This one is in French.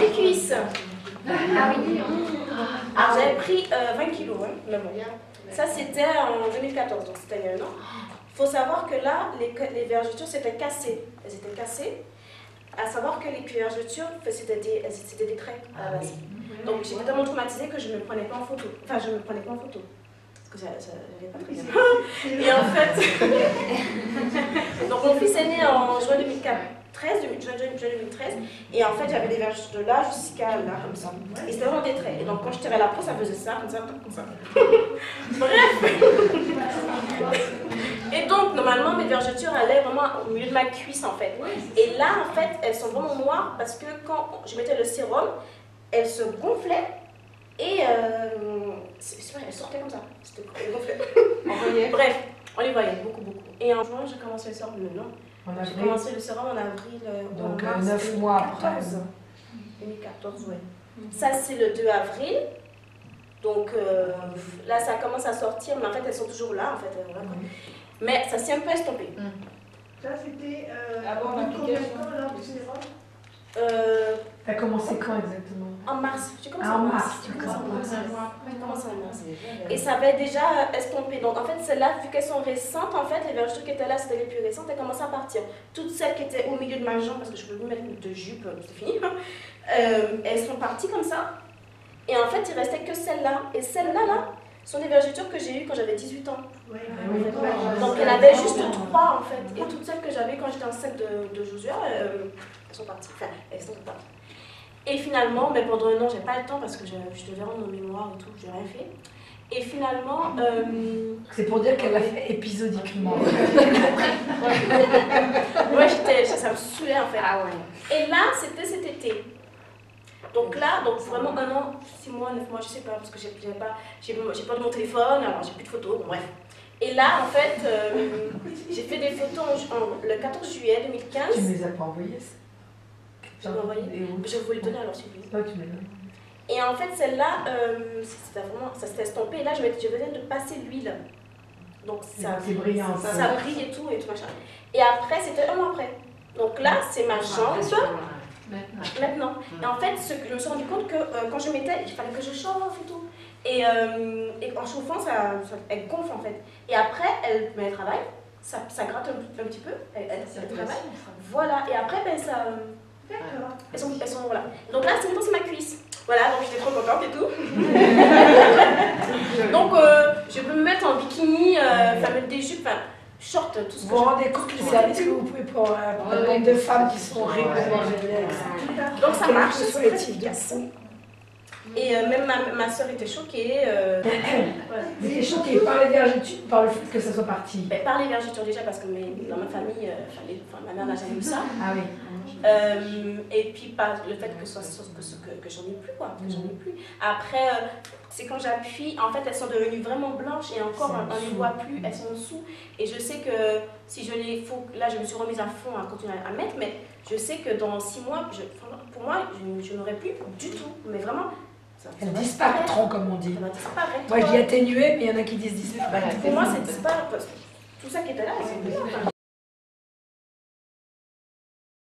les cuisses. Ah oui. Alors j'avais pris 20 kilos, hein, mais bon. Ça c'était en 2014, donc c'était il y a un an. Il faut savoir que là, les vergetures s'étaient cassées. Elles étaient cassées. À savoir que les vergetures, c'était des traits à la base. Donc j'étais tellement traumatisée que je ne me prenais pas en photo. Enfin, je ne me prenais pas en photo. Parce que j'avais pas très bien. Et en fait, donc mon fils est né en juin 2013, et en fait j'avais des vergetures de là jusqu'à là, comme ça. Et c'était vraiment des traits. Et donc quand je tirais la peau, ça faisait ça, comme ça, comme ça. Bref. Et donc normalement mes vergetures allaient vraiment au milieu de ma cuisse en fait. Et là en fait elles sont vraiment noires parce que quand je mettais le sérum, elles se gonflaient. Et elles sortaient comme ça. C'était gonflé. Bref, on les voyait beaucoup. Et en juin, j'ai commencé le sérum. J'ai commencé le sérum en avril. Donc en mars, 9 mois après. 2014, ouais. Ça, c'est le 2 avril. Donc là, ça commence à sortir, mais en fait, elles sont toujours là. En fait, voilà, mais ça s'est un peu estompé. Ça, c'était avant l'application du sérum. T'as commencé quand exactement? En mars. J'ai commencé en en mars. mars. Et ça avait déjà estompé. Donc en fait, celles-là, vu qu'elles sont récentes, en fait, les vergetures qui étaient là, c'était les plus récentes, elles commençaient à partir. Toutes celles qui étaient au milieu de ma jambe, parce que je ne pouvais plus mettre de jupe, c'est fini, elles sont parties comme ça. Et en fait, il restait que celles-là. Et celles-là, là, sont des vergetures que j'ai eues quand j'avais 18 ans. Donc il y en avait juste 3 en fait. Et toutes celles que j'avais quand j'étais enceinte de Josué, elles sont parties. Enfin, elles sont parties. Et finalement, mais pendant un an, j'ai pas le temps parce que je devais rendre mon mémoire et tout, j'ai rien fait. Et finalement. C'est pour dire qu'elle l'a fait épisodiquement. Ouais, ça me saoulait en fait. Ah ouais. Et là, c'était cet été. Donc là, donc vraiment 1 an, 6 mois, 9 mois, je sais pas, parce que j'ai pas de mon téléphone, alors j'ai plus de photos, bon, bref. Et là, en fait, j'ai fait des photos le 14 juillet 2015. Tu me les as pas envoyées? Je vais envoyer. Je vais vous les donner alors si vous voulez. Ouais, tu me les donnes. Et en fait, celle-là, ça s'était estompé. Et là, je venais de passer l'huile. Donc ça, c'est brillant. Ça brille et tout machin. Et après, c'était 1 mois après. Donc là, c'est ma jambe. Maintenant. Et en fait, je me suis rendu compte que quand je mettais, il fallait que je chauffe et tout. Et en chauffant, elle gonfle en fait. Et après, elle travaille, ça gratte un petit peu, elle travaille. Voilà, et après, ben ça. Elles sont voilà. Donc là, c'est ma cuisse. Voilà, donc j'étais trop contente et tout. Donc, je peux me mettre en bikini, mettre des jupes, short, tout ce que vous vous rendez compte du service que vous pouvez pour le nombre de femmes qui sont régulièrement géniales. Donc ça marche, ce soit les types de garçons. Et même ma soeur était choquée. Elle était choquée par les vergetures, par le fait que ça soit parti. Par les vergetures déjà, parce que dans ma famille, ma mère n'a jamais eu ça. Ah oui. Et puis par le fait que j'en ai plus, quoi. Que j'en ai plus. Après, c'est quand j'appuie, en fait, elles sont devenues vraiment blanches et encore, on ne les voit plus, elles sont en dessous. Et je sais que si je les faut, là, je me suis remise à fond à continuer à mettre, mais je sais que dans 6 mois, pour moi, je n'aurai plus du tout. Mais vraiment. Elles disparaîtront, comme on dit. Ça va disparaître. Moi, je dis atténuer, mais il y en a qui disent disparaître. Pour moi, c'est disparaître. Tout ça qui était là, c'est